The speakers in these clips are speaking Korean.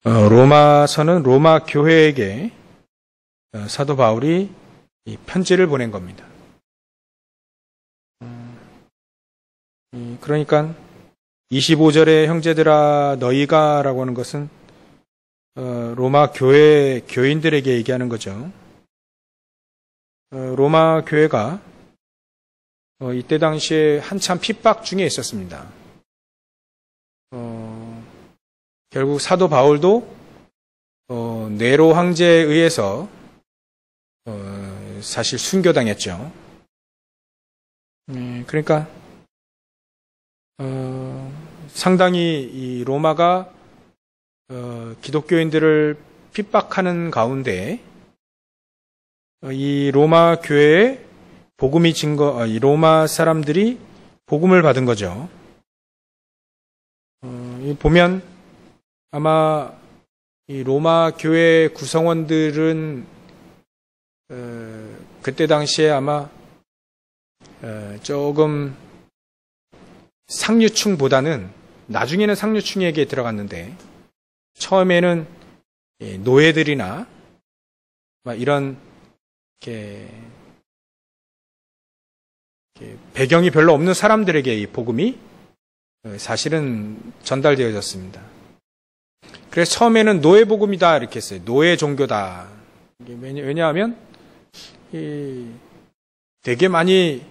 로마서는 로마 교회에게 사도 바울이 이 편지를 보낸 겁니다. 그러니까 25절에 형제들아 너희가 라고 하는 것은 로마 교회 교인들에게 얘기하는 거죠. 로마 교회가 이때 당시에 한참 핍박 중에 있었습니다. 결국 사도 바울도 네로 황제에 의해서 사실 순교당했죠. 그러니까 상당히 이 로마가 기독교인들을 핍박하는 가운데 이 로마 교회에 복음이 이 로마 사람들이 복음을 받은 거죠. 보면 아마 이 로마 교회 구성원들은 그때 당시에 아마 조금 상류층보다는 나중에는 상류층에게 들어갔는데 처음에는 노예들이나 이런 배경이 별로 없는 사람들에게 이 복음이 사실은 전달되어졌습니다. 그래서 처음에는 노예 복음이다 이렇게 했어요. 노예 종교다. 왜냐하면 되게 많이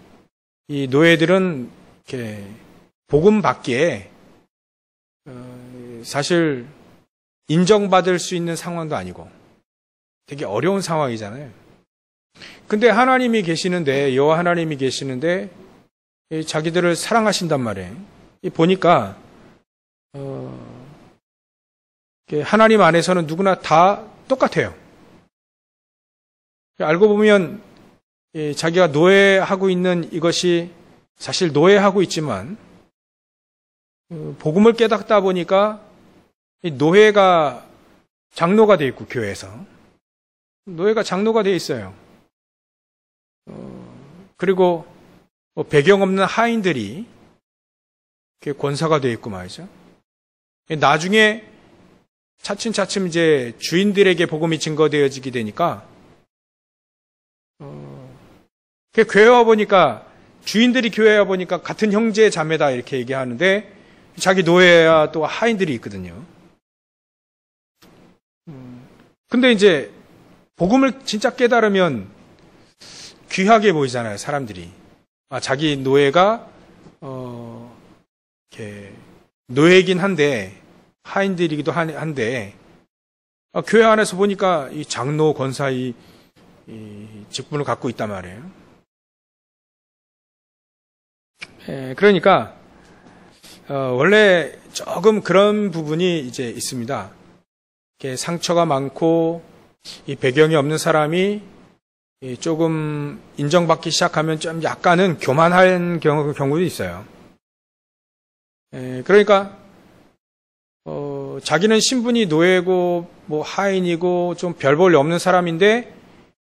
이 노예들은 이렇게 복음 받기에 사실 인정받을 수 있는 상황도 아니고 되게 어려운 상황이잖아요. 근데 하나님이 계시는데 여호와 하나님이 계시는데 자기들을 사랑하신단 말이에요. 보니까 하나님 안에서는 누구나 다 똑같아요. 알고 보면 자기가 노예하고 있는 이것이 사실 노예하고 있지만 복음을 깨닫다 보니까 노예가 장로가 돼 있고 교회에서 노예가 장로가 돼 있어요. 그리고 배경 없는 하인들이 권사가 돼 있고 말이죠. 나중에 차츰차츰 이제 주인들에게 복음이 증거되어지게 되니까 교회 와 보니까 주인들이 교회에 와 보니까 같은 형제 자매다 이렇게 얘기하는데 자기 노예야 또 하인들이 있거든요. 근데 이제 복음을 진짜 깨달으면 귀하게 보이잖아요, 사람들이. 자기 노예가 이렇게 노예이긴 한데 하인들이기도 한데 교회 안에서 보니까 이 장로 권사 이 직분을 갖고 있단 말이에요. 그러니까 원래 조금 그런 부분이 이제 있습니다. 이렇게 상처가 많고 이 배경이 없는 사람이 조금 인정받기 시작하면 좀 약간은 교만한 경우도 있어요. 그러니까 자기는 신분이 노예고 뭐 하인이고 좀 별 볼 일 없는 사람인데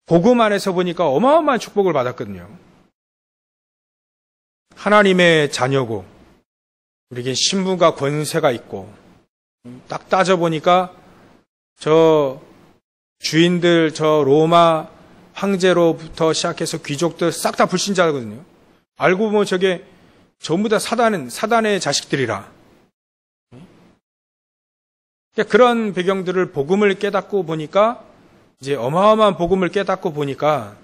복음 안에서 보니까 어마어마한 축복을 받았거든요. 하나님의 자녀고 우리에게 신분과 권세가 있고 딱 따져보니까 저 주인들 저 로마 황제로부터 시작해서 귀족들 싹 다 불신자거든요. 알고 보면 저게 전부 다 사단의 자식들이라. 그런 배경들을 복음을 깨닫고 보니까 이제 어마어마한 복음을 깨닫고 보니까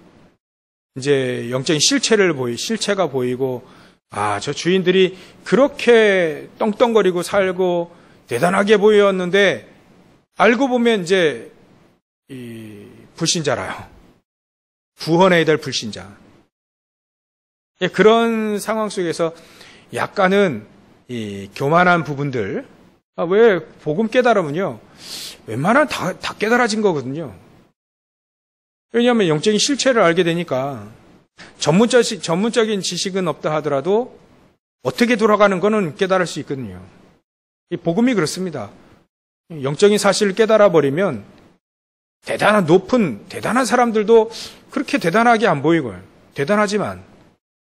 이제 영적인 실체가 보이고 저 주인들이 그렇게 떵떵거리고 살고 대단하게 보였는데 알고 보면 이제 이 불신자라요. 구원해야 될 불신자. 그런 상황 속에서 약간은 이 교만한 부분들 왜 복음 깨달으면요 웬만하면 다 깨달아진 거거든요. 왜냐하면 영적인 실체를 알게 되니까 전문적인 지식은 없다 하더라도 어떻게 돌아가는 거는 깨달을 수 있거든요. 이 복음이 그렇습니다. 영적인 사실을 깨달아 버리면 대단한 사람들도 그렇게 대단하게 안 보이고요. 대단하지만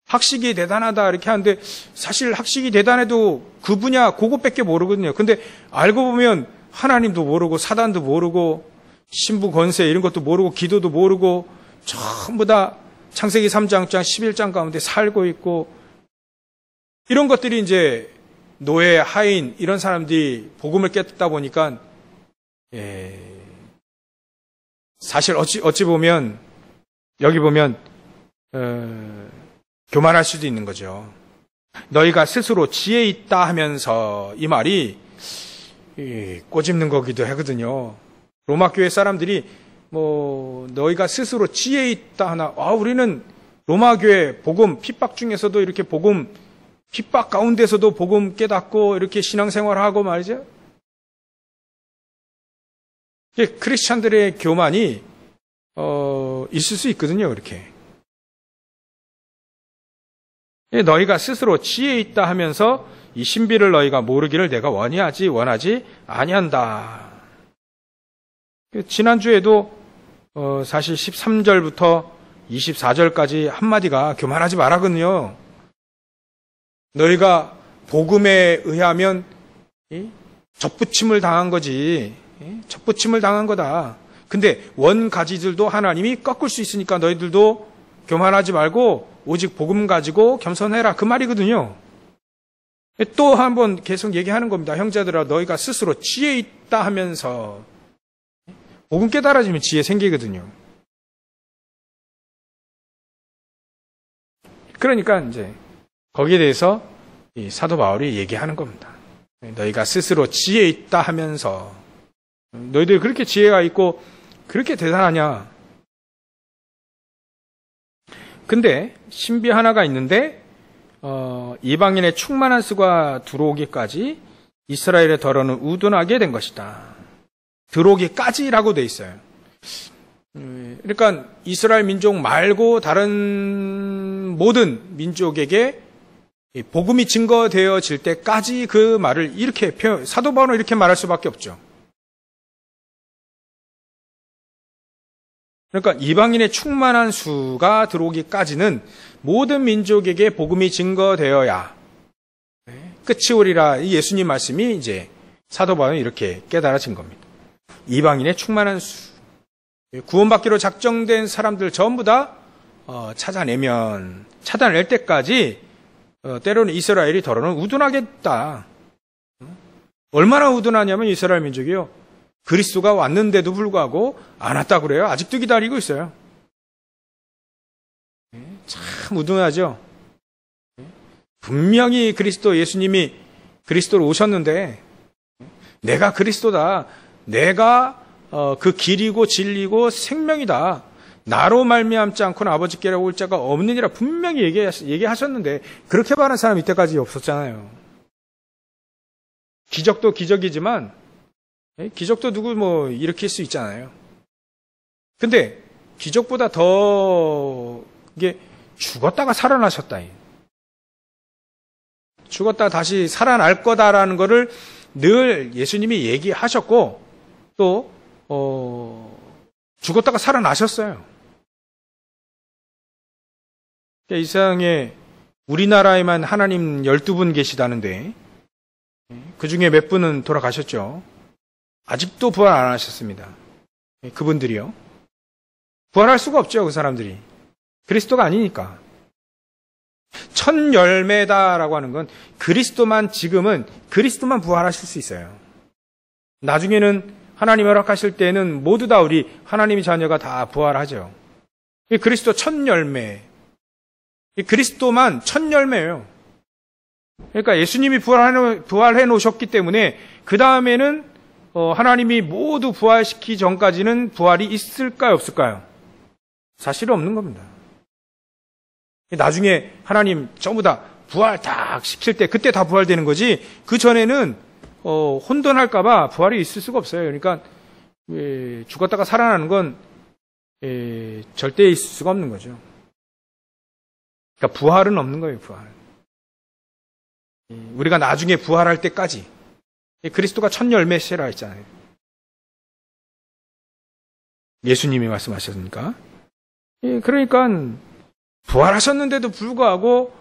학식이 대단하다 이렇게 하는데 사실 학식이 대단해도 그 분야 그것밖에 모르거든요. 근데 알고 보면 하나님도 모르고 사단도 모르고 신부 권세 이런 것도 모르고 기도도 모르고 전부 다 창세기 3장 11장 가운데 살고 있고 이런 것들이 이제 노예, 하인 이런 사람들이 복음을 깨닫다 보니까 사실 어찌 보면 여기 보면 교만할 수도 있는 거죠. 너희가 스스로 지혜 있다 하면서 이 말이 꼬집는 거기도 하거든요. 로마 교회 사람들이 너희가 스스로 지혜 있다 하나 우리는 로마 교회 복음 핍박 중에서도 이렇게 복음 핍박 가운데서도 복음 깨닫고 이렇게 신앙생활하고 말이죠. 크리스찬들의 교만이 있을 수 있거든요. 그렇게 너희가 스스로 지혜 있다 하면서 이 신비를 너희가 모르기를 내가 원하지 아니한다. 지난주에도 사실 13절부터 24절까지 한마디가 교만하지 말라거든요. 너희가 복음에 의하면 접붙임을 당한 거지. 접붙임을 당한 거다. 근데 원가지들도 하나님이 꺾을 수 있으니까 너희들도 교만하지 말고 오직 복음 가지고 겸손해라. 그 말이거든요. 또 한번 계속 얘기하는 겁니다. 형제들아 너희가 스스로 지혜 있다 하면서 복음 깨달아지면 지혜 생기거든요. 그러니까 이제 거기에 대해서 이 사도 바울이 얘기하는 겁니다. 너희가 스스로 지혜 있다 하면서 너희들 그렇게 지혜가 있고 그렇게 대단하냐? 근데 신비 하나가 있는데 이방인의 충만한 수가 들어오기까지 이스라엘의 더러는 우둔하게 된 것이다. 들어오기까지라고 돼 있어요. 그러니까 이스라엘 민족 말고 다른 모든 민족에게 복음이 증거되어질 때까지 그 말을 이렇게 사도 바울은 이렇게 말할 수밖에 없죠. 그러니까 이방인의 충만한 수가 들어오기까지는 모든 민족에게 복음이 증거되어야 끝이 오리라. 이 예수님 말씀이 이제 사도 바울은 이렇게 깨달아진 겁니다. 이방인의 충만한 수, 구원받기로 작정된 사람들 전부 다 찾아낼 때까지 때로는 이스라엘이 더러는 우둔하겠다. 얼마나 우둔하냐면 이스라엘 민족이요. 그리스도가 왔는데도 불구하고 안 왔다고 그래요. 아직도 기다리고 있어요. 참 우둔하죠. 분명히 예수님이 그리스도로 오셨는데 내가 그리스도다. 내가 그 길이고 진리고 생명이다. 나로 말미암지 않고는 아버지께로 올 자가 없느니라 분명히 얘기하셨는데 그렇게 말하는 사람이 이때까지 없었잖아요. 기적도 기적이지만 기적도 누구 일으킬 수 있잖아요. 근데 기적보다 더 이게 죽었다가 살아나셨다. 죽었다 다시 살아날 거다라는 거를 늘 예수님이 얘기하셨고 또 죽었다가 살아나셨어요. 이 세상에 우리나라에만 하나님 12분 계시다는데 그 중에 몇 분은 돌아가셨죠. 아직도 부활 안 하셨습니다. 그분들이요. 부활할 수가 없죠. 그 사람들이. 그리스도가 아니니까. 첫 열매다라고 하는 건 지금은 그리스도만 부활하실 수 있어요. 나중에는 하나님 허락하실 때는 모두 다 우리 하나님의 자녀가 다 부활하죠. 그리스도 첫 열매. 그리스도만 첫 열매예요. 그러니까 예수님이 부활해 놓으셨기 때문에 그 다음에는 하나님이 모두 부활시키기 전까지는 부활이 있을까요? 없을까요? 사실은 없는 겁니다. 나중에 하나님 전부 다 부활 딱 시킬 때 그때 다 부활되는 거지 그 전에는 혼돈할까봐 부활이 있을 수가 없어요. 그러니까 죽었다가 살아나는 건 절대 있을 수가 없는 거죠. 그러니까 부활은 없는 거예요. 부활. 우리가 나중에 부활할 때까지 그리스도가 첫 열매시라 했잖아요. 예수님이 말씀하셨으니까. 그러니까 부활하셨는데도 불구하고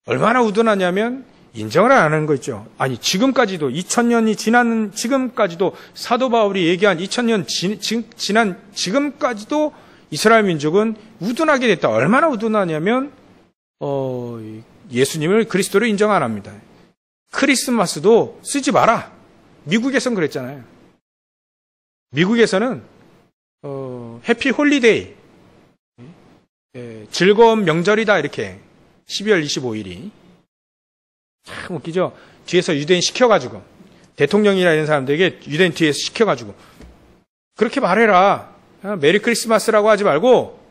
얼마나 우둔하냐면 인정을 안 하는 거 있죠. 아니, 지금까지도 2000년이 지난 지금까지도 사도 바울이 얘기한 2000년 지난 지금까지도 이스라엘 민족은 우둔하게 됐다. 얼마나 우둔하냐면 예수님을 그리스도로 인정 안 합니다. 크리스마스도 쓰지 마라. 미국에선 그랬잖아요. 미국에서는 해피 홀리데이, 즐거운 명절이다 이렇게 12월 25일이 참 웃기죠. 뒤에서 유대인 시켜가지고 대통령이나 이런 사람들에게 유대인 뒤에서 시켜가지고 그렇게 말해라. 메리 크리스마스라고 하지 말고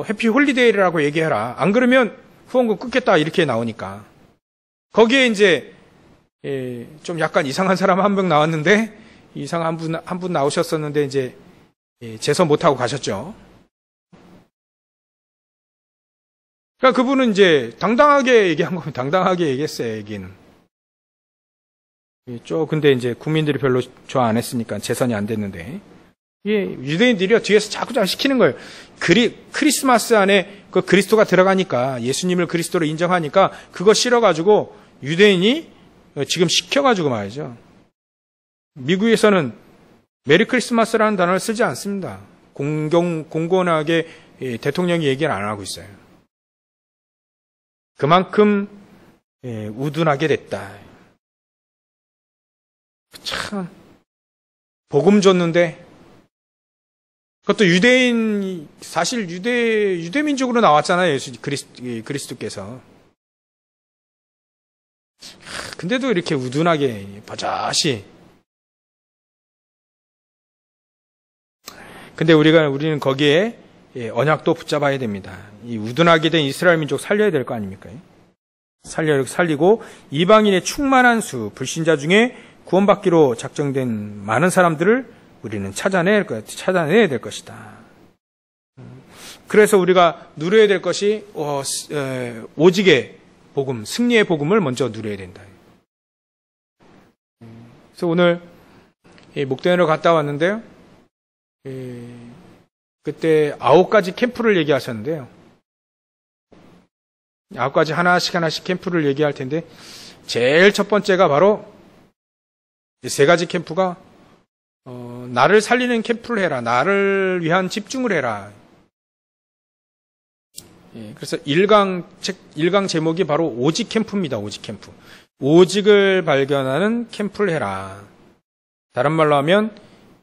해피 홀리데이라고 얘기해라. 안 그러면 후원금 끊겠다 이렇게 나오니까 거기에 이제 좀 약간 이상한 사람 한 명 나왔는데 이상한 한 분 나오셨었는데 이제 재서 못하고 가셨죠. 그러니까 그분은 이제 당당하게 얘기한 겁니다. 당당하게 얘기했어요, 얘기는. 근데 이제 국민들이 별로 좋아 안 했으니까 재선이 안 됐는데. 이게 유대인들이요, 뒤에서 자꾸 시키는 거예요. 크리스마스 안에 그 그리스도가 들어가니까, 예수님을 그리스도로 인정하니까, 그거 싫어가지고, 유대인이 지금 시켜가지고 말이죠. 미국에서는 메리 크리스마스라는 단어를 쓰지 않습니다. 공공하게 대통령이 얘기를 안 하고 있어요. 그만큼 우둔하게 됐다. 참 복음 줬는데 그것도 유대인 사실 유대민족으로 나왔잖아요. 예수 그리스도께서. 근데도 이렇게 우둔하게 버젓이. 근데 우리는 거기에 언약도 붙잡아야 됩니다. 이 우둔하게 된 이스라엘 민족 살려야 될 거 아닙니까? 살리고 이방인의 충만한 수, 불신자 중에 구원받기로 작정된 많은 사람들을 우리는 찾아내야 될 것이다. 그래서 우리가 누려야 될 것이 오직의 복음, 승리의 복음을 먼저 누려야 된다. 그래서 오늘 목동으로 갔다 왔는데요. 그때 9가지 캠프를 얘기하셨는데요. 9가지 하나씩 캠프를 얘기할 텐데 제일 첫 번째가 바로 3가지 캠프가 나를 살리는 캠프를 해라. 나를 위한 집중을 해라. 그래서 1강 제목이 바로 오직 캠프입니다. 오직 캠프. 오직을 발견하는 캠프를 해라. 다른 말로 하면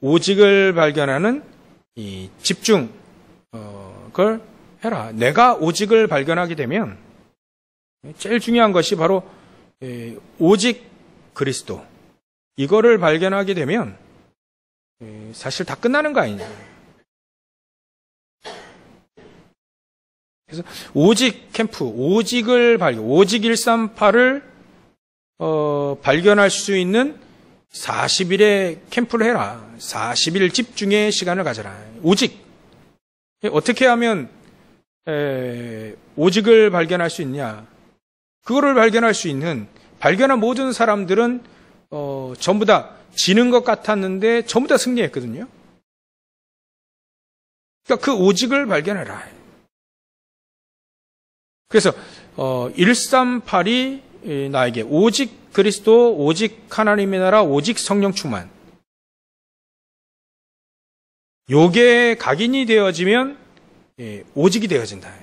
오직을 발견하는 이 집중 그걸 해라. 내가 오직을 발견하게 되면 제일 중요한 것이 바로 오직 그리스도 이거를 발견하게 되면 사실 다 끝나는 거 아니냐. 그래서 오직 캠프, 오직 138을 발견할 수 있는 40일의 캠프를 해라. 40일 집중의 시간을 가져라. 오직. 어떻게 하면 오직을 발견할 수 있냐. 그거를 발견할 수 있는 발견한 모든 사람들은 전부 다 지는 것 같았는데 전부 다 승리했거든요. 그러니까 그 오직을 발견해라. 그래서 138이 나에게 오직 그리스도, 오직 하나님의 나라, 오직 성령 충만. 요게 각인이 되어지면 오직이 되어진다.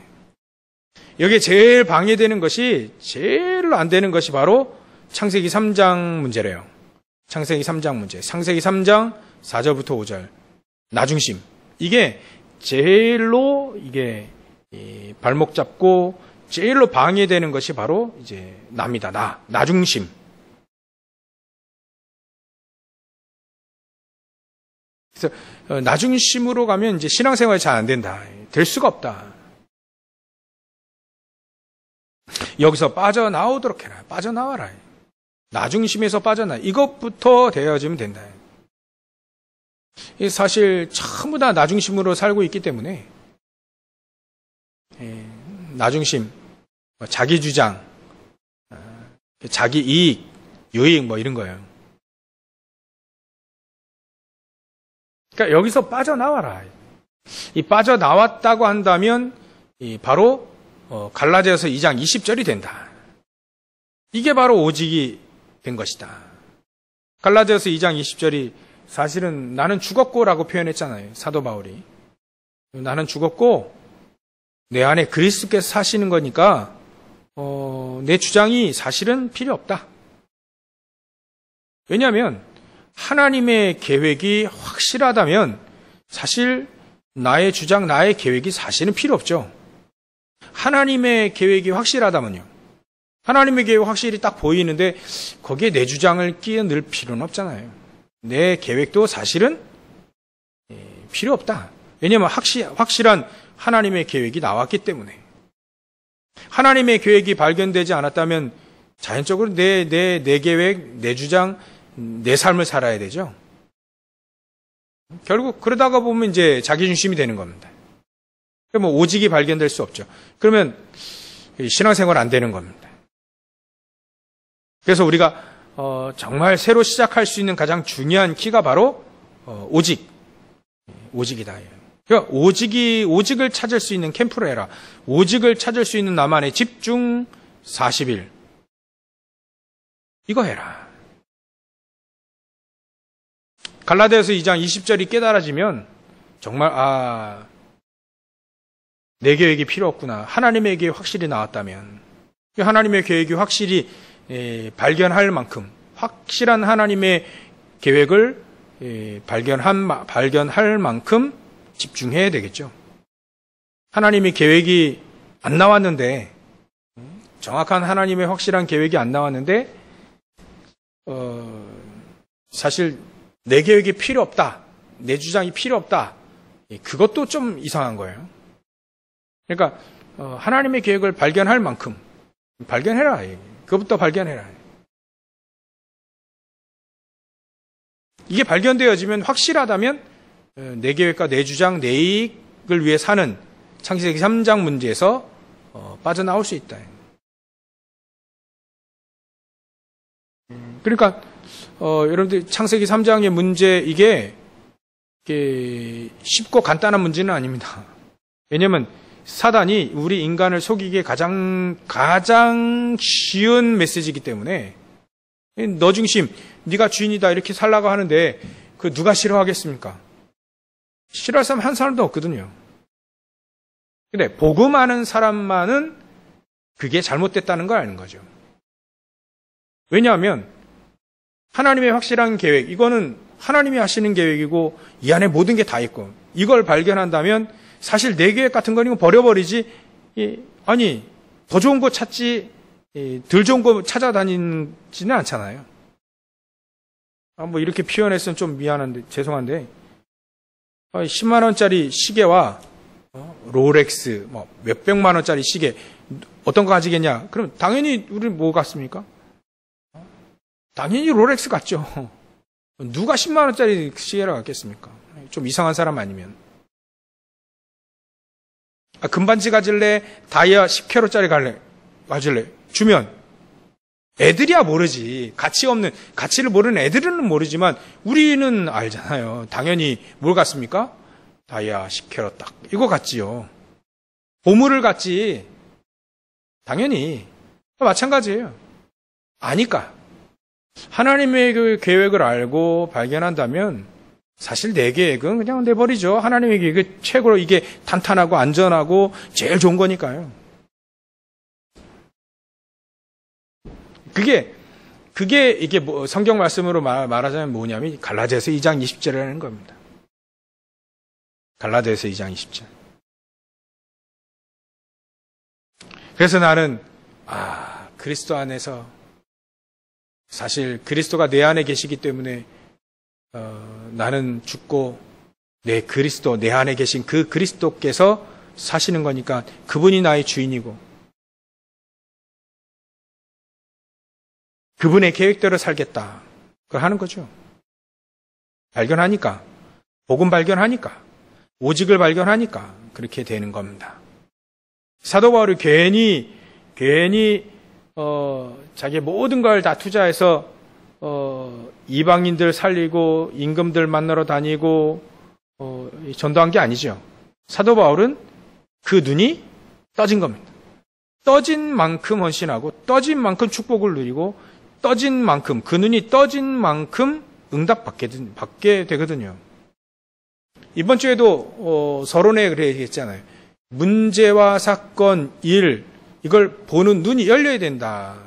여기에 제일 방해되는 것이 제일 안 되는 것이 바로 창세기 3장 문제래요. 창세기 3장 문제. 창세기 3장 4절부터 5절. 나중심. 이게 제일로 이게 발목 잡고 제일로 방해되는 것이 바로 이제 나입니다. 나중심. 그래서 나중심으로 가면 이제 신앙생활이 잘 안 된다. 될 수가 없다. 여기서 빠져나오도록 해라. 빠져나와라. 나중심에서 빠져나. 이것부터 되어지면 된다. 사실 전부 다 나중심으로 살고 있기 때문에 나중심, 자기 주장, 자기 이익, 유익 뭐 이런 거예요. 그러니까 여기서 빠져나와라. 이 빠져나왔다고 한다면 바로 갈라디아서 2장 20절이 된다. 이게 바로 오직이 된 것이다. 갈라디아서 2장 20절이 사실은 나는 죽었고라고 표현했잖아요. 사도 바울이. 나는 죽었고 내 안에 그리스도께서 사시는 거니까 내 주장이 사실은 필요 없다. 왜냐하면 하나님의 계획이 확실하다면 사실 나의 주장, 나의 계획이 사실은 필요 없죠. 하나님의 계획이 확실하다면요. 하나님의 계획이 확실히 딱 보이는데 거기에 내 주장을 끼어넣을 필요는 없잖아요. 내 계획도 사실은 필요 없다. 왜냐하면 확실한 하나님의 계획이 나왔기 때문에. 하나님의 계획이 발견되지 않았다면 자연적으로 내 계획, 내 주장, 내 삶을 살아야 되죠. 결국 그러다가 보면 이제 자기중심이 되는 겁니다. 그러면 오직이 발견될 수 없죠. 그러면 신앙생활 안 되는 겁니다. 그래서 우리가 정말 새로 시작할 수 있는 가장 중요한 키가 바로 오직이다. 그러니까 오직을 찾을 수 있는 캠프를 해라. 오직을 찾을 수 있는 나만의 집중 40일. 이거 해라. 갈라디아서 2장 20절이 깨달아지면 정말 내 계획이 필요 없구나. 하나님의 계획이 확실히 나왔다면 하나님의 계획이 확실히 발견할 만큼 확실한 하나님의 계획을 발견할 만큼 집중해야 되겠죠. 하나님의 계획이 안 나왔는데 정확한 하나님의 확실한 계획이 안 나왔는데 사실 내 계획이 필요 없다. 내 주장이 필요 없다. 그것도 좀 이상한 거예요. 그러니까 하나님의 계획을 발견할 만큼 발견해라. 그것부터 발견해라. 이게 발견되어지면 확실하다면 내 계획과 내 주장, 내 이익을 위해 사는 창세기 3장 문제에서 빠져나올 수 있다. 그러니까 여러분들 창세기 3장의 문제 이게 쉽고 간단한 문제는 아닙니다. 왜냐하면 사단이 우리 인간을 속이기에 가장 쉬운 메시지이기 때문에 너 중심, 네가 주인이다 이렇게 살라고 하는데 그 누가 싫어하겠습니까? 싫어할 사람 한 사람도 없거든요. 근데 복음하는 사람만은 그게 잘못됐다는 걸 아는 거죠. 왜냐하면 하나님의 확실한 계획, 이거는 하나님이 하시는 계획이고 이 안에 모든 게 다 있고 이걸 발견한다면 사실 내 계획 같은 거는 버려버리지 아니 더 좋은 거 찾지 덜 좋은 거 찾아다니지는 않잖아요. 뭐 이렇게 표현했으면 좀 미안한데 죄송한데 10만 원짜리 시계와 롤렉스 몇백만 원짜리 시계 어떤 거 가지겠냐? 그럼 당연히 우리 뭐 같습니까? 당연히 롤렉스 같죠. 누가 10만 원짜리 시계를 갖겠습니까? 좀 이상한 사람 아니면. 금반지 가질래? 다이아 10캐롯짜리 가질래? 주면 애들이야 모르지. 가치를 모르는 애들은 모르지만 우리는 알잖아요. 당연히 뭘 갖습니까? 다이아 10캐롯 딱 이거 갖지요. 보물을 갖지. 당연히 마찬가지예요. 아니까. 하나님의 그 계획을 알고 발견한다면 사실 내 계획은 그냥 내버리죠. 하나님의 계획이 최고로 이게 탄탄하고 안전하고 제일 좋은 거니까요. 그게 이게 성경 말씀으로 말하자면 뭐냐면 갈라디아서 2장 20절이라는 겁니다. 갈라디아서 2장 20절. 그래서 나는 그리스도 안에서 사실 그리스도가 내 안에 계시기 때문에 나는 죽고 내 안에 계신 그 그리스도께서 사시는 거니까 그분이 나의 주인이고 그분의 계획대로 살겠다. 그걸 하는 거죠. 발견하니까 복음 발견하니까 오직을 발견하니까 그렇게 되는 겁니다. 사도 바울이 괜히 자기의 모든 걸 다 투자해서 이방인들 살리고 임금들 만나러 다니고 전도한 게 아니죠. 사도 바울은 그 눈이 떠진 겁니다. 떠진 만큼 헌신하고 떠진 만큼 축복을 누리고 떠진 만큼 그 눈이 떠진 만큼 응답받게 되거든요. 이번 주에도 서론에 그랬잖아요. 문제와 사건, 일 이걸 보는 눈이 열려야 된다.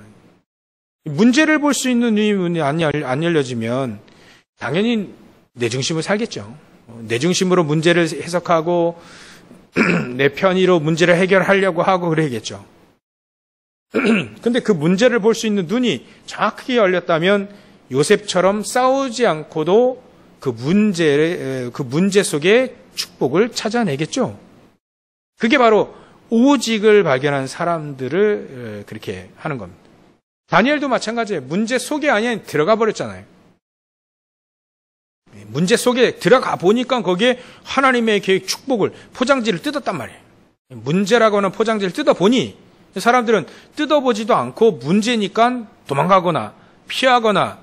문제를 볼 수 있는 눈이 안 열려지면 당연히 내 중심으로 살겠죠. 내 중심으로 문제를 해석하고 내 편의로 문제를 해결하려고 하고 그래야겠죠. 근데 그 문제를 볼 수 있는 눈이 정확하게 열렸다면 요셉처럼 싸우지 않고도 그 문제 속에 축복을 찾아내겠죠. 그게 바로 오직을 발견한 사람들을 그렇게 하는 겁니다. 다니엘도 마찬가지예요. 문제 속에 아니야 들어가 버렸잖아요. 문제 속에 들어가 보니까 거기에 하나님의 계획 축복을 포장지를 뜯었단 말이에요. 문제라고 하는 포장지를 뜯어보니 사람들은 뜯어보지도 않고 문제니까 도망가거나 피하거나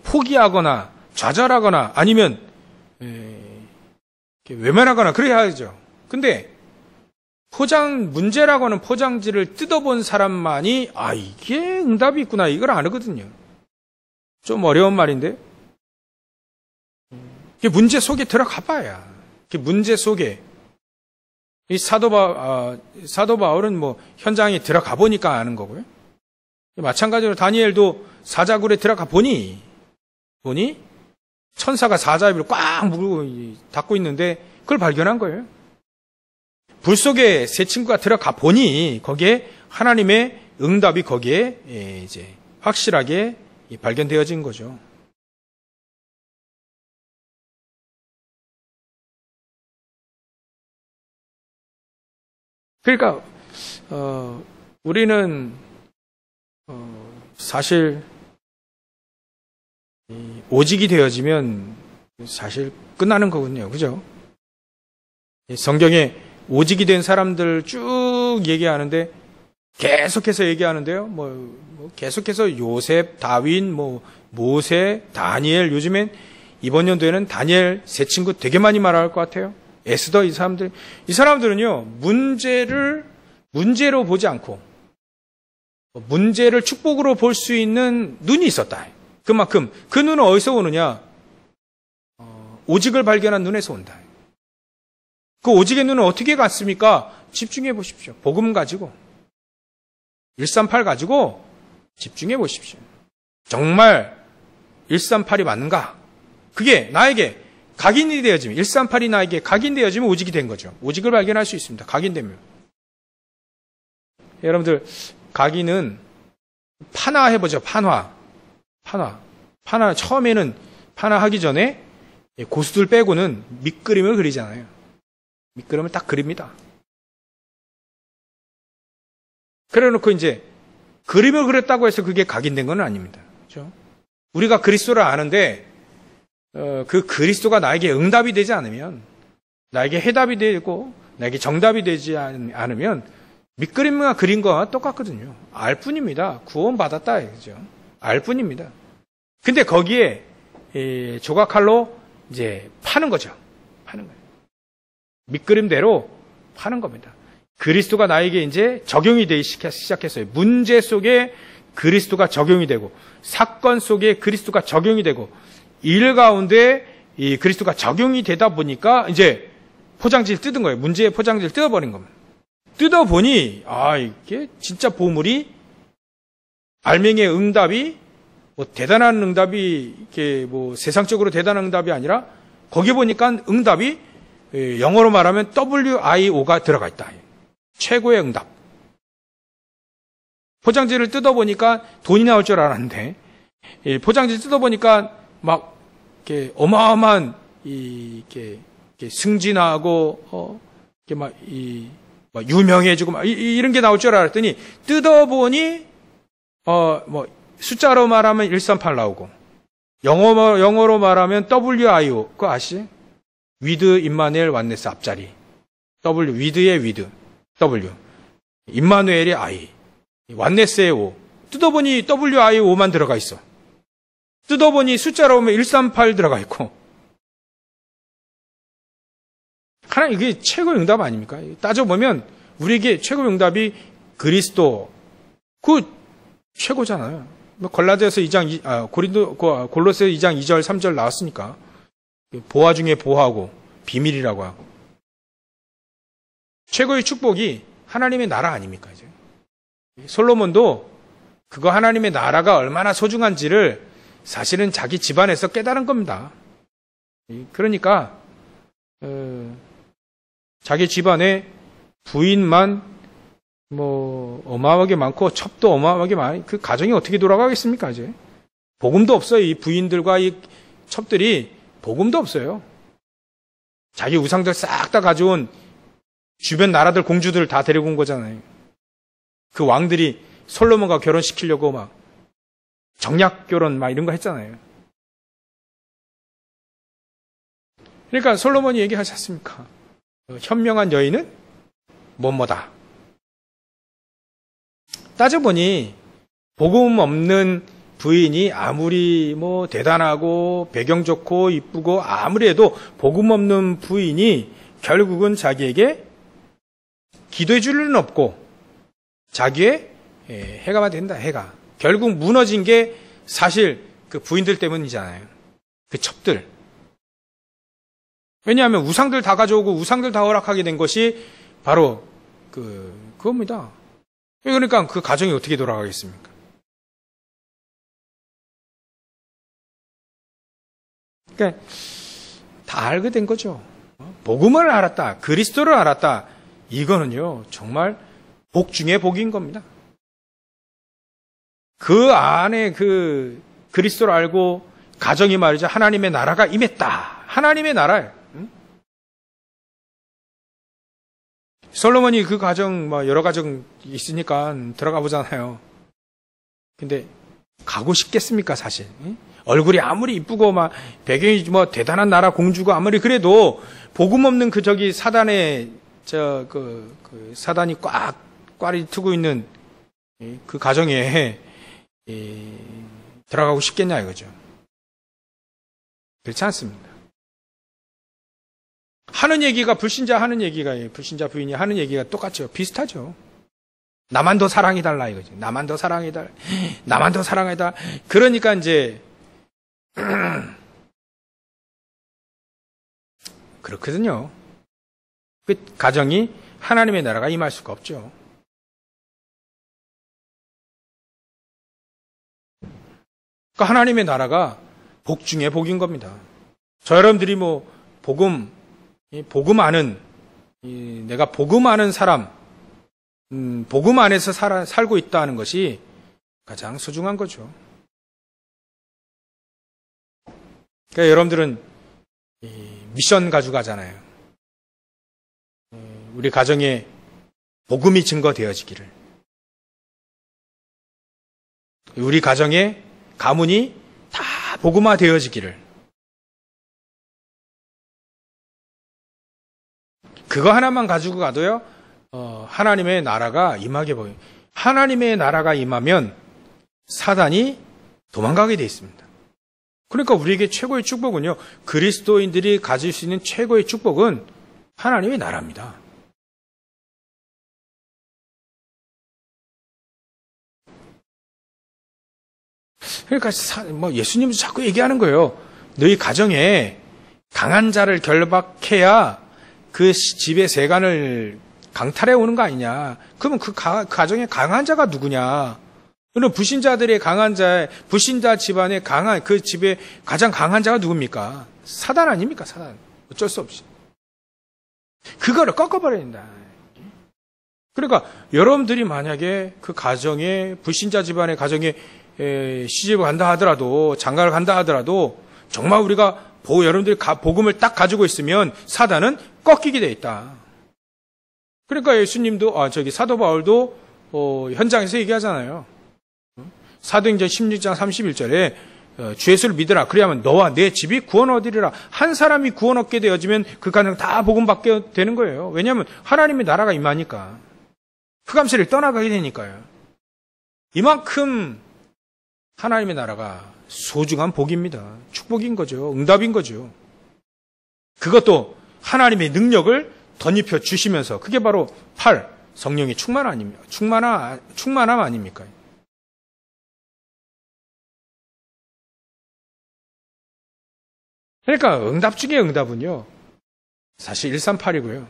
포기하거나 좌절하거나 아니면 외면하거나 그래야 하죠. 근데 문제라고 하는 포장지를 뜯어본 사람만이 이게 응답이 있구나 이걸 아거든요. 좀 어려운 말인데 문제 속에 들어가 봐야 문제 속에 이 사도 바울은 현장에 들어가 보니까 아는 거고요. 마찬가지로 다니엘도 사자굴에 들어가 보니 천사가 사자입을 꽉 닫고 있는데 그걸 발견한 거예요. 불 속에 세 친구가 들어가 보니 거기에 하나님의 응답이 거기에 이제 확실하게 발견되어진 거죠. 그러니까 우리는 사실 오직이 되어지면 사실 끝나는 거군요. 그죠? 성경에 오직이 된 사람들 쭉 얘기하는데 계속해서 얘기하는데요. 계속해서 요셉, 다윗, 모세, 다니엘, 요즘엔 이번 연도에는 다니엘 세 친구 되게 많이 말할 것 같아요. 에스더 이 사람들은요, 문제로 보지 않고, 문제를 축복으로 볼 수 있는 눈이 있었다. 그만큼, 그 눈은 어디서 오느냐? 오직을 발견한 눈에서 온다. 그 오직의 눈은 어떻게 갔습니까? 집중해 보십시오. 복음 가지고. 138 가지고 집중해 보십시오. 정말 138이 맞는가? 그게 나에게 각인이 되어지면 138이 나에게 각인되어지면 오직이 된 거죠. 오직을 발견할 수 있습니다. 각인되면. 여러분들 각인은 판화 해보죠. 판화 처음에는 판화하기 전에 고수들 빼고는 밑그림을 그리잖아요. 밑그림을 딱 그립니다. 그래놓고 이제 그림을 그렸다고 해서 그게 각인된 건 아닙니다. 그렇죠? 우리가 그리스도를 아는데 그 그리스도가 나에게 응답이 되지 않으면, 나에게 해답이 되고 나에게 정답이 되지 않으면 밑그림과 그린 거와 똑같거든요. 알 뿐입니다. 구원받았다 이거죠. 알 뿐입니다. 근데 거기에 조각칼로 이제 파는 거죠. 파는 거예요. 밑그림대로 파는 겁니다. 그리스도가 나에게 이제 적용이 되기 시작했어요. 문제 속에 그리스도가 적용이 되고, 사건 속에 그리스도가 적용이 되고, 일 가운데 이 그리스도가 적용이 되다 보니까 이제 포장지를 뜯은 거예요. 문제의 포장지를 뜯어버린 겁니다. 뜯어보니, 이게 진짜 보물이, 알맹이의 응답이, 대단한 응답이, 이렇게 세상적으로 대단한 응답이 아니라, 거기 보니까 응답이, 영어로 말하면 WIO가 들어가 있다. 최고의 응답. 포장지를 뜯어보니까 돈이 나올 줄 알았는데, 포장지를 뜯어보니까 막, 이렇게 어마어마한, 이렇게 승진하고, 이렇게 막 유명해지고, 이런 게 나올 줄 알았더니, 뜯어보니, 숫자로 말하면 138 나오고, 영어로 말하면 WIO, 그거 아시죠? 위드 임마누엘 완네스 앞자리. W, 위드의 위드. W. 임마누엘의 I. 완네스의 O. 뜯어보니 WIO만 들어가 있어. 뜯어보니 숫자로 오면 138 들어가 있고. 하나님, 이게 최고의 응답 아닙니까? 따져보면, 우리에게 최고의 응답이 그리스도, 그 최고잖아요. 골로새서 2장 2절 3절 나왔으니까 보화 중에 보화고 비밀이라고 하고 최고의 축복이 하나님의 나라 아닙니까? 이제 솔로몬도 그거 하나님의 나라가 얼마나 소중한지를 사실은 자기 집안에서 깨달은 겁니다. 그러니까 자기 집안에 부인만 어마어마하게 많고 첩도 어마어마하게 많이, 그 가정이 어떻게 돌아가겠습니까? 이제 복음도 없어요. 이 부인들과 이 첩들이 복음도 없어요. 자기 우상들 싹 다 가져온 주변 나라들 공주들 다 데리고 온 거잖아요. 그 왕들이 솔로몬과 결혼시키려고 막 정략 결혼 막 이런 거 했잖아요. 그러니까 솔로몬이 얘기하지 않습니까? 현명한 여인은 뭐뭐다. 따져보니 복음 없는 부인이 아무리 대단하고 배경 좋고 이쁘고 아무리 해도 복음 없는 부인이 결국은 자기에게 기도해 줄 일은 없고 자기의 해가 된다. 해가 결국 무너진 게 사실 그 부인들 때문이잖아요. 그 첩들. 왜냐하면 우상들 다 가져오고 우상들 다 허락하게 된 것이 바로 그겁니다. 그러니까 그 가정이 어떻게 돌아가겠습니까? 그러니까 다 알게 된 거죠. 복음을 알았다. 그리스도를 알았다. 이거는요, 정말 복 중에 복인 겁니다. 그 안에 그 그리스도를 알고 가정이 말이죠. 하나님의 나라가 임했다. 하나님의 나라예요. 솔로몬이 그 가정, 여러 가정 있으니까 들어가 보잖아요. 근데 가고 싶겠습니까, 사실? 얼굴이 아무리 이쁘고 배경이 대단한 나라 공주가 아무리 그래도 복음 없는 사단의 사단이 꽈리 트고 있는 그 가정에 들어가고 싶겠냐 이거죠. 그렇지 않습니다. 하는 얘기가 불신자 부인이 하는 얘기가 똑같죠. 비슷하죠. 나만 더 사랑해달라 이거죠. 나만 더 사랑해달라. 나만 더 사랑해달라. 그러니까 이제 그렇거든요. 그 가정이 하나님의 나라가 임할 수가 없죠. 그러니까 하나님의 나라가 복 중에 복인 겁니다. 저 여러분들이 복음 아는, 내가 복음 아는 사람, 복음 안에서 살고 있다는 것이 가장 소중한 거죠. 그러니까 여러분들은 미션 가지고 가잖아요. 우리 가정에 복음이 증거되어지기를. 우리 가정에 가문이 다 복음화 되어지기를. 그거 하나만 가지고 가도요, 하나님의 나라가 임하게 보여요. 하나님의 나라가 임하면 사단이 도망가게 돼 있습니다. 그러니까 우리에게 최고의 축복은요, 그리스도인들이 가질 수 있는 최고의 축복은 하나님의 나라입니다. 그러니까 예수님도 자꾸 얘기하는 거예요. 너희 가정에 강한 자를 결박해야 그 집의 세간을 강탈해 오는 거 아니냐. 그러면 그 가정에 강한 자가 누구냐. 그럼 불신자들의 강한 자, 불신자 집안의 그 집에 가장 강한 자가 누굽니까? 사단 아닙니까? 사단. 어쩔 수 없이. 그거를 꺾어버려야 된다. 그러니까 여러분들이 만약에 그 가정에, 불신자 집안의 가정에 시집을 간다 하더라도, 장가를 간다 하더라도, 정말 우리가 여러분들이 복음을 딱 가지고 있으면 사단은 꺾이게 돼 있다. 그러니까 예수님도, 사도 바울도, 현장에서 얘기하잖아요. 사도행전 16장 31절에, 주 예수를 믿으라. 그래야만 너와 내 집이 구원 얻으리라. 한 사람이 구원 얻게 되어지면 그 가정 다 복음 받게 되는 거예요. 왜냐하면 하나님의 나라가 임하니까. 흑암세를 떠나가게 되니까요. 이만큼 하나님의 나라가 소중한 복입니다. 축복인 거죠. 응답인 거죠. 그것도 하나님의 능력을 덧입혀 주시면서, 그게 바로 성령의 충만함 아닙니까? 그러니까 응답 중에 응답은요, 사실 138이고요.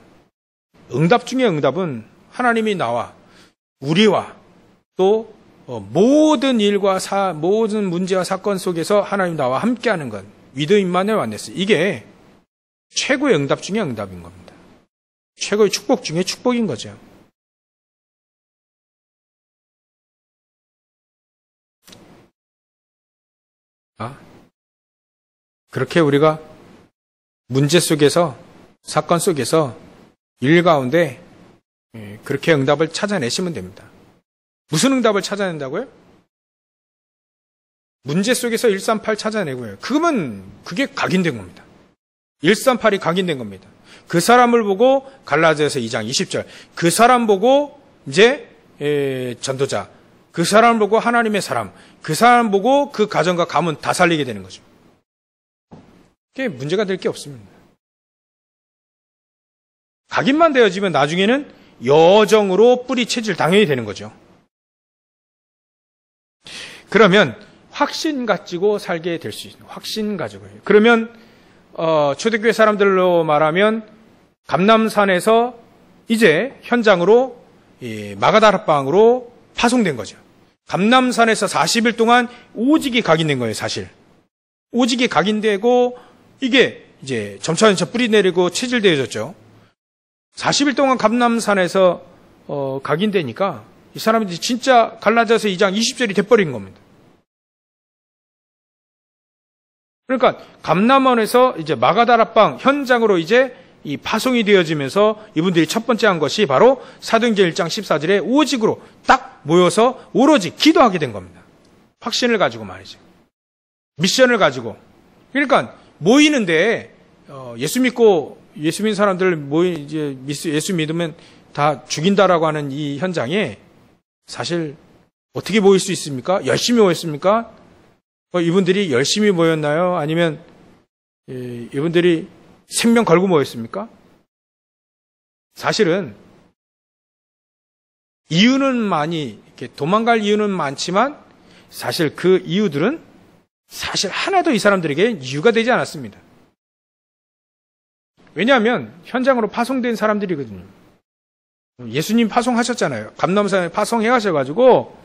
응답 중에 응답은 하나님이 나와, 우리와 또 모든 일과 모든 문제와 사건 속에서 하나님 나와 함께하는 것, 위드 임마누엘 완네스. 이게 최고의 응답 중에 응답인 겁니다. 최고의 축복 중에 축복인 거죠. 그렇게 우리가 문제 속에서, 사건 속에서 일 가운데 그렇게 응답을 찾아내시면 됩니다. 무슨 응답을 찾아낸다고요? 문제 속에서 138 찾아내고요. 그러면 그게 각인된 겁니다. 138이 각인된 겁니다. 그 사람을 보고 갈라디아서 2장 20절, 그 사람 보고 이제 전도자, 그 사람을 보고 하나님의 사람, 그 사람 보고 그 가정과 가문 다 살리게 되는 거죠. 그게 문제가 될 게 없습니다. 각인만 되어지면 나중에는 여정으로 뿌리 체질 당연히 되는 거죠. 그러면 확신 가지고 살게 될 수 있는, 확신 가지고요. 그러면 초대교회 사람들로 말하면 감람산에서 이제 현장으로 마가다락방으로 파송된 거죠. 감람산에서 40일 동안 오직이 각인된 거예요, 사실. 오직이 각인되고 이게 이제 점차점차 뿌리 내리고 체질되어졌죠. 40일 동안 감람산에서 각인되니까 이 사람들이 진짜 갈라디아서 2장 20절이 돼버린 겁니다. 그러니까 감람원에서 이제 마가다락방 현장으로 이제 이 파송이 되어지면서 이분들이 첫 번째 한 것이 바로 사도행전 1장 14절에 오직으로 딱 모여서 오로지 기도하게 된 겁니다. 확신을 가지고 말이죠. 미션을 가지고. 그러니까 모이는데 예수 믿는 사람들 이제 예수 믿으면 다 죽인다라고 하는 이 현장에 사실 어떻게 모일 수 있습니까? 열심히 모였습니까? 이분들이 열심히 모였나요? 아니면 이분들이 생명 걸고 모였습니까? 사실은 이유는 많이 이렇게 도망갈 이유는 많지만 사실 그 이유들은 사실 하나도 이 사람들에게 이유가 되지 않았습니다. 왜냐하면 현장으로 파송된 사람들이거든요. 예수님 파송하셨잖아요. 감람산에 파송해 가셔가지고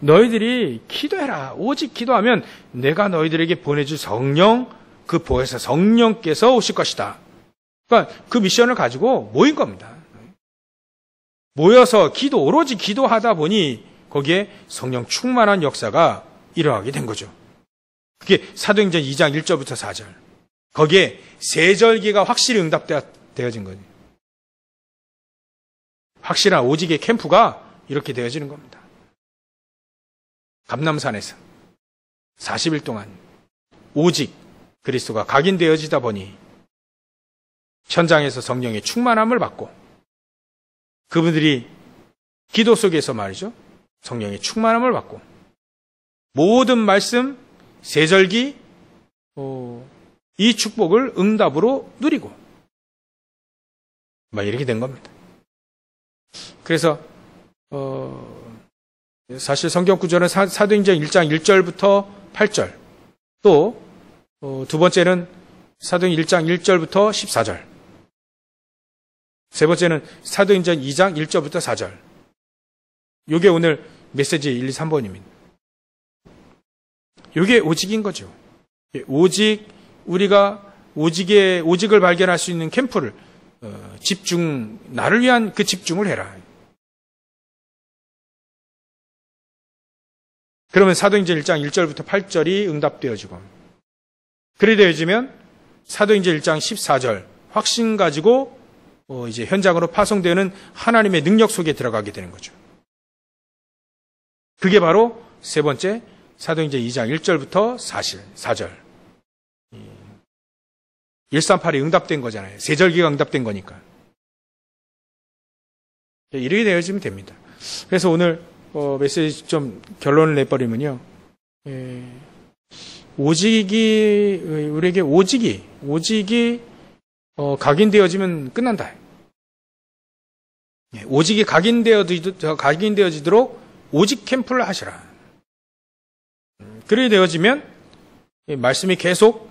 너희들이 기도해라. 오직 기도하면 내가 너희들에게 보내줄 성령, 그 보혜사 성령께서 오실 것이다. 그러니까 그 미션을 가지고 모인 겁니다. 모여서 오로지 기도하다 보니 거기에 성령 충만한 역사가 일어나게 된 거죠. 그게 사도행전 2장 1절부터 4절. 거기에 세절기가 확실히 응답되어진 거죠. 확실한 오직의 캠프가 이렇게 되어지는 겁니다. 감람산에서 40일 동안 오직 그리스도가 각인되어지다 보니 현장에서 성령의 충만함을 받고 그분들이 기도 속에서 말이죠. 성령의 충만함을 받고 모든 말씀, 세절기 이 축복을 응답으로 누리고 이렇게 된 겁니다. 그래서 사실 성경 구절은 사도행전 1장 1절부터 8절 또 두 번째는 사도행전 1장 1절부터 14절 세 번째는 사도행전 2장 1절부터 4절 이게 오늘 메시지 1, 2, 3번입니다. 이게 오직인 거죠. 오직 우리가 오직을 발견할 수 있는 캠프를 나를 위한 그 집중을 해라. 그러면 사도행전 1장 1절부터 8절이 응답되어지고 그래 되어지면 사도행전 1장 14절 확신 가지고 이제 현장으로 파송되는 하나님의 능력 속에 들어가게 되는 거죠. 그게 바로 세 번째 사도행전 2장 1절부터 4절 138이 응답된 거잖아요. 세절기가 응답된 거니까. 이렇게 되어지면 됩니다. 그래서 오늘 메시지 좀 결론을 내버리면요. 우리에게 오직이 각인되어지면 끝난다. 오직이 각인되어지도록 오직 캠프를 하시라. 그렇게 되어지면 말씀이 계속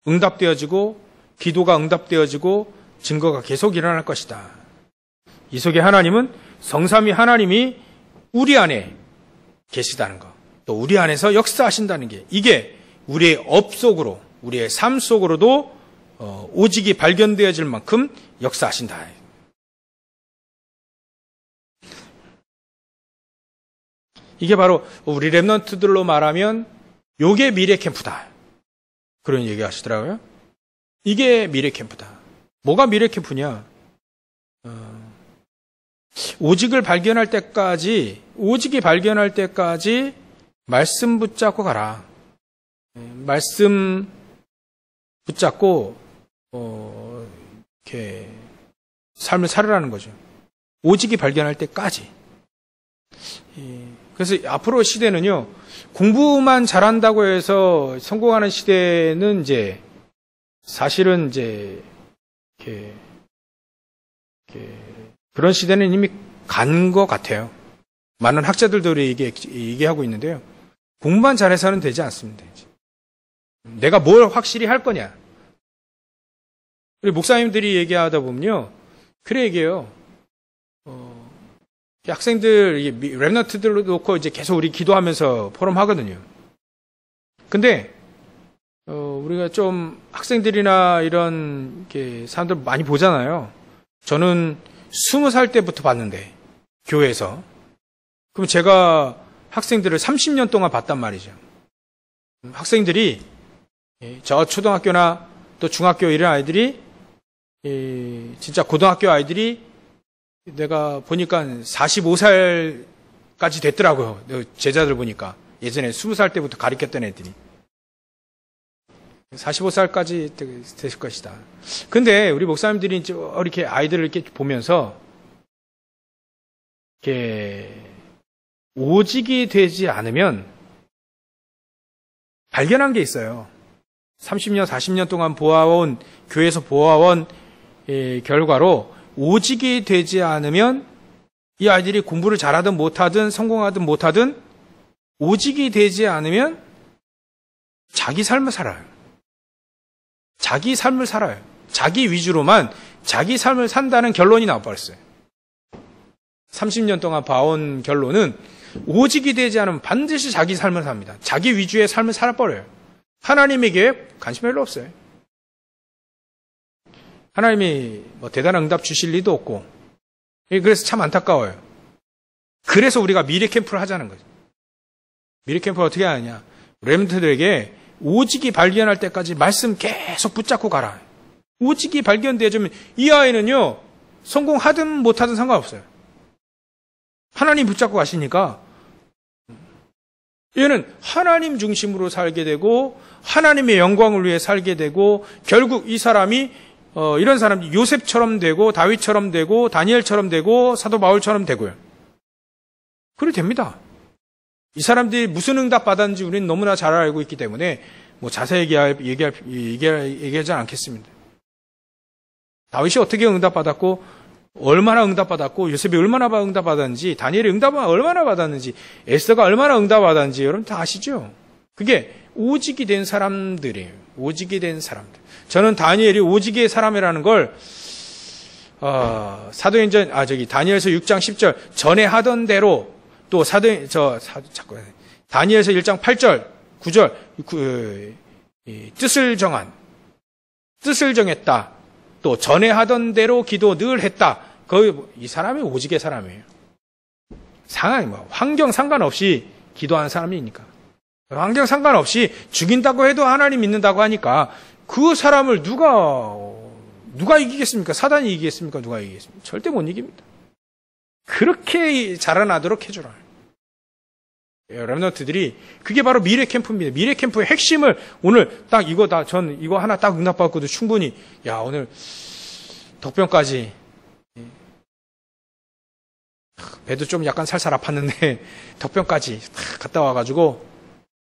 응답되어지고 기도가 응답되어지고 증거가 계속 일어날 것이다. 이 속에 하나님은 성삼위 하나님이 우리 안에 계시다는 것, 또 우리 안에서 역사하신다는 게, 이게 우리의 업 속으로, 우리의 삶 속으로도 오직이 발견되어질 만큼 역사하신다. 이게 바로 우리 랩런트들로 말하면 요게 미래 캠프다. 그런 얘기 하시더라고요. 이게 미래 캠프다. 뭐가 미래 캠프냐? 오직이 발견할 때까지 말씀 붙잡고 가라. 말씀 붙잡고 이렇게 삶을 살으라는 거죠. 오직이 발견할 때까지. 그래서 앞으로 시대는요, 공부만 잘한다고 해서 성공하는 시대는 이제 사실은 이제 이렇게 그런 시대는 이미 간 것 같아요. 많은 학자들도 얘기하고 있는데요. 공부만 잘해서는 되지 않습니다. 내가 뭘 확실히 할 거냐. 우리 목사님들이 얘기하다 보면요, 그래 얘기해요. 학생들, 랩런트들로 놓고 이제 계속 우리 기도하면서 포럼 하거든요. 근데, 우리가 좀 학생들이나 이런 사람들 많이 보잖아요. 저는 20살 때부터 봤는데, 교회에서. 그럼 제가 학생들을 30년 동안 봤단 말이죠. 학생들이, 저 초등학교나 또 중학교 이런 아이들이, 진짜 고등학교 아이들이 내가 보니까 45살까지 됐더라고요. 제자들 보니까. 예전에 20살 때부터 가르쳤던 애들이. 45살까지 됐을 것이다. 근데 우리 목사님들이 이렇게 아이들을 이렇게 보면서 이렇게 오직이 되지 않으면 발견한 게 있어요. 30년, 40년 동안 교회에서 보아온 결과로 오직이 되지 않으면 이 아이들이 공부를 잘하든 못하든 성공하든 못하든 오직이 되지 않으면 자기 삶을 살아요. 자기 삶을 살아요. 자기 위주로만 자기 삶을 산다는 결론이 나와버렸어요. 30년 동안 봐온 결론은 오직이 되지 않으면 반드시 자기 삶을 삽니다. 자기 위주의 삶을 살아버려요. 하나님에게 관심 별로 없어요. 하나님이 뭐 대단한 응답 주실 리도 없고, 그래서 참 안타까워요. 그래서 우리가 미래 캠프를 하자는 거죠. 미래 캠프를 어떻게 하느냐? 렘넌트들에게 오직이 발견할 때까지 말씀 계속 붙잡고 가라. 오직이 발견되어지면 이 아이는요, 성공하든 못하든 상관없어요. 하나님 붙잡고 가시니까 얘는 하나님 중심으로 살게 되고 하나님의 영광을 위해 살게 되고 결국 이 사람이 이런 사람이 요셉처럼 되고 다윗처럼 되고 다니엘처럼 되고 사도 바울처럼 되고요. 그래 됩니다. 이 사람들이 무슨 응답 받았는지 우리는 너무나 잘 알고 있기 때문에 뭐 자세히 얘기하지 않겠습니다. 다윗이 어떻게 응답 받았고 얼마나 응답 받았고 요셉이 얼마나 응답 받았는지 다니엘이 응답을 얼마나 받았는지 에스더가 얼마나 응답 받았는지 여러분 다 아시죠? 그게 오직이 된 사람들이에요. 오직이 된 사람들. 저는 다니엘이 오직의 사람이라는 걸 다니엘서 6장 10절 전에 하던 대로 또 다니엘서 1장 8절 9절 뜻을 정했다. 또 전에 하던 대로 기도 늘 했다. 이 사람이 오직의 사람이에요. 환경 상관없이 기도하는 사람이니까. 환경 상관없이 죽인다고 해도 하나님 믿는다고 하니까 그 사람을 누가 이기겠습니까? 사단이 이기겠습니까? 누가 이기겠습니까? 절대 못 이깁니다. 그렇게 자라나도록 해주라. 렘넌트들이 그게 바로 미래 캠프입니다. 미래 캠프의 핵심을 오늘 딱 전 이거 하나 딱 응답받고도 충분히 오늘 덕병까지 배도 좀 약간 살살 아팠는데 덕병까지 갔다 와가지고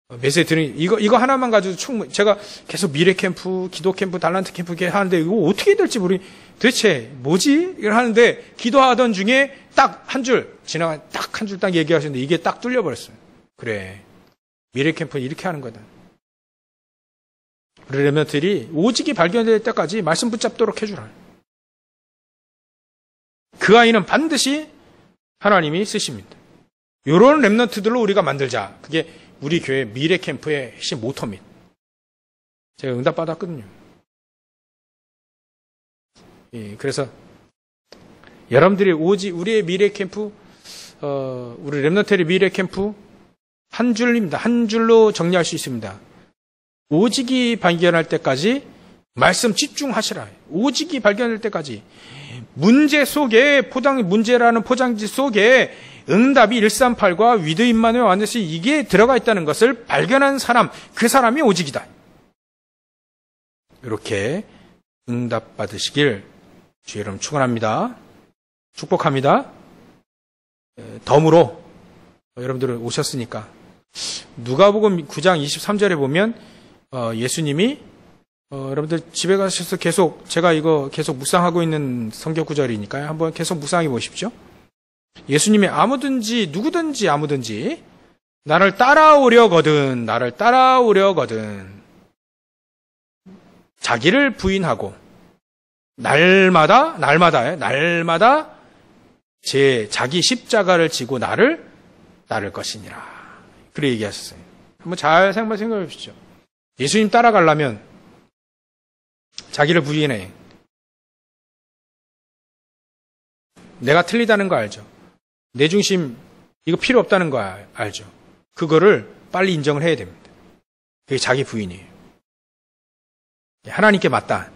메시지 드린 이거 하나만 가지고 충분히 제가 계속 미래 캠프, 기도 캠프, 달란트 캠프 이렇게 하는데 이거 어떻게 될지 도대체 뭐지? 이걸 하는데 기도하던 중에 딱 한 줄 지나가 딱 한 줄 딱 얘기하시는데 이게 딱 뚫려 버렸어요. 그래. 미래 캠프는 이렇게 하는 거다. 우리 렘넌트들이 오직이 발견될 때까지 말씀 붙잡도록 해주라. 그 아이는 반드시 하나님이 쓰십니다. 이런 렘넌트들로 우리가 만들자. 그게 우리 교회 미래 캠프의 핵심 모토입니다. 제가 응답받았거든요. 그래서 여러분들이 오직 우리의 미래 캠프, 우리 렘넌트의 미래 캠프 한 줄입니다. 한 줄로 정리할 수 있습니다. 오직이 발견할 때까지 말씀 집중하시라. 오직이 발견할 때까지 문제 속에 문제라는 포장지 속에 응답이 138과 위드 임마누엘 완전히 이게 들어가 있다는 것을 발견한 사람, 그 사람이 오직이다. 이렇게 응답 받으시길 주의 이름 축원합니다. 축복합니다. 덤으로 여러분들은 오셨으니까 누가복음 9장 23절에 보면 예수님이 여러분들 집에 가셔서 계속 제가 이거 계속 묵상하고 있는 성경 구절이니까요. 한번 계속 묵상해 보십시오. 예수님이 누구든지 아무든지 나를 따라오려거든 자기를 부인하고 날마다 자기 십자가를 지고 나를 따를 것이니라. 그렇게 얘기하셨어요. 한번 잘 생각해 보십시오. 예수님 따라가려면 자기를 부인해. 내가 틀리다는 거 알죠? 내 중심 이거 필요 없다는 거 알죠? 그거를 빨리 인정을 해야 됩니다. 그게 자기 부인이에요. 하나님께 맞다.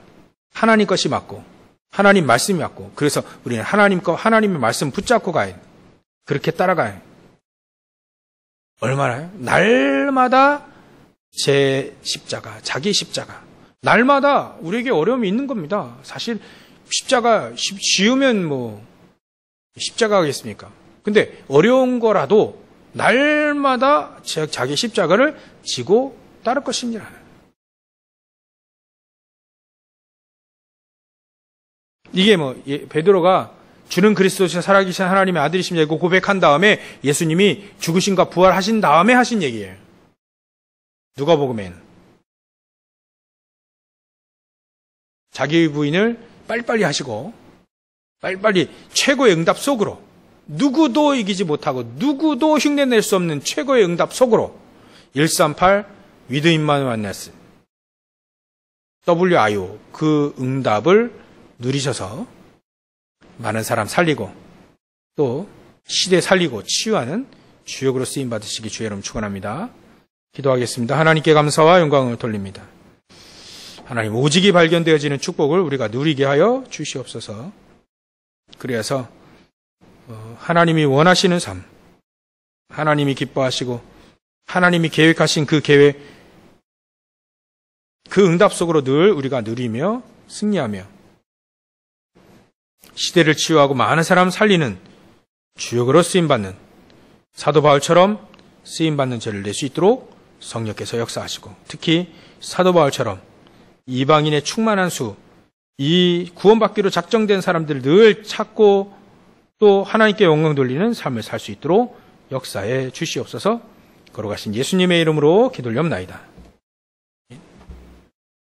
하나님 것이 맞고 하나님 말씀이 맞고 그래서 우리는 하나님의 말씀 붙잡고 가야 돼요. 그렇게 따라가야 돼요. 얼마나요? 날마다 제 십자가, 자기 십자가. 날마다 우리에게 어려움이 있는 겁니다. 사실 십자가 지으면 십자가 하겠습니까? 근데 어려운 거라도 날마다 자기 십자가를 지고 따를 것이니라. 이게 베드로가 주는 그리스도시사 살아계신 하나님의 아들이십니다. 이거 고백한 다음에 예수님이 죽으심과 부활하신 다음에 하신 얘기예요. 누가복음에는. 자기 부인을 빨리빨리 하시고 빨리빨리 최고의 응답 속으로 누구도 이기지 못하고 누구도 흉내낼 수 없는 최고의 응답 속으로 138 위드 임마누엘 완네스 WIO 그 응답을 누리셔서 많은 사람 살리고 또 시대 살리고 치유하는 주역으로 쓰임받으시기 주의 이름 축원합니다. 기도하겠습니다. 하나님께 감사와 영광을 돌립니다. 하나님 오직이 발견되어지는 축복을 우리가 누리게 하여 주시옵소서. 그래서 하나님이 원하시는 삶, 하나님이 기뻐하시고 하나님이 계획하신 그 계획, 그 응답 속으로 늘 우리가 누리며 승리하며 시대를 치유하고 많은 사람 살리는 주역으로 쓰임받는 사도 바울처럼 쓰임받는 죄를 낼 수 있도록 성령께서 역사하시고 특히 사도 바울처럼 이방인의 충만한 수, 이 구원받기로 작정된 사람들을 늘 찾고 또 하나님께 영광 돌리는 삶을 살 수 있도록 역사해 주시옵소서. 걸어가신 예수님의 이름으로 기도를 옵나이다.